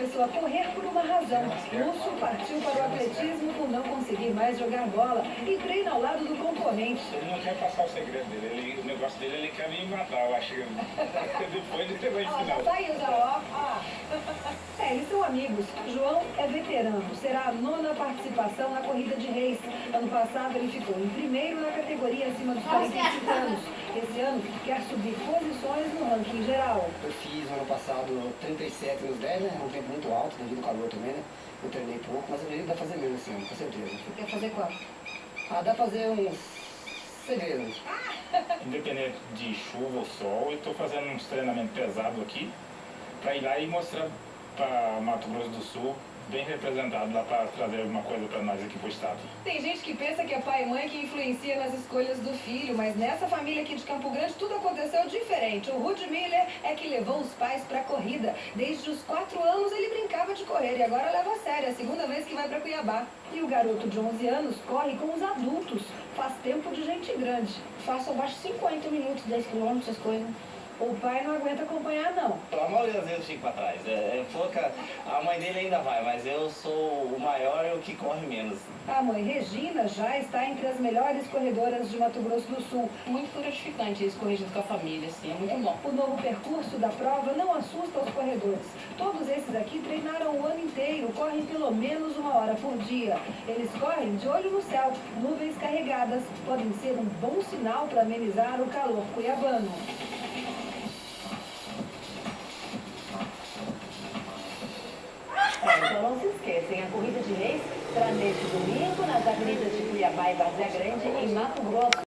começou a correr por uma razão. Lúcio partiu para o atletismo por não conseguir mais jogar bola e treina ao lado do componente. Ele não quer passar o segredo dele, o negócio dele, ele quer me matar, eu acho. Depois ele vai ensinar. Já saiu já, ó. Eles são amigos. João é veterano, será a 9ª participação na corrida de reis. Ano passado ele ficou em primeiro na categoria acima dos 45 anos. Esse ano quer subir posições no ranking geral. Eu fiz ano passado 37 nos 10, né? Um tempo muito alto, devido ao calor também, né? Eu treinei pouco, mas eu acredito que dá pra fazer mesmo esse ano, com certeza. Você quer fazer quanto? Dá pra fazer uns 6 vezes. Independente de chuva ou sol, eu estou fazendo uns treinamentos pesados aqui para ir lá e mostrar para Mato Grosso do Sul, bem representado lá, para trazer alguma coisa para nós aqui pro estado. Tem gente que pensa que é pai e mãe que influencia nas escolhas do filho, mas nessa família aqui de Campo Grande tudo aconteceu diferente. O Rudy Miller é que levou os pais pra corrida. Desde os 4 anos ele brincava de correr e agora leva a sério, é a 2ª vez que vai pra Cuiabá. E o garoto de 11 anos corre com os adultos. Faz tempo de gente grande. Faço abaixo de 50 minutos, 10 quilômetros, essas coisas. O pai não aguenta acompanhar, não. A maioria das vezes eu fico pra trás. Pouca, a mãe dele ainda vai, mas eu sou o maior e o que corre menos. A mãe Regina já está entre as melhores corredoras de Mato Grosso do Sul. Muito gratificante isso, correr junto com a família, assim, é muito bom. O novo percurso da prova não assusta os corredores. Todos esses aqui treinaram o ano inteiro, correm pelo menos 1 hora por dia. Eles correm de olho no céu. Nuvens carregadas podem ser um bom sinal para amenizar o calor cuiabano. Então não se esquecem, a corrida de reis será neste domingo nas avenidas de Cuiabá e Várzea Grande, em Mato Grosso.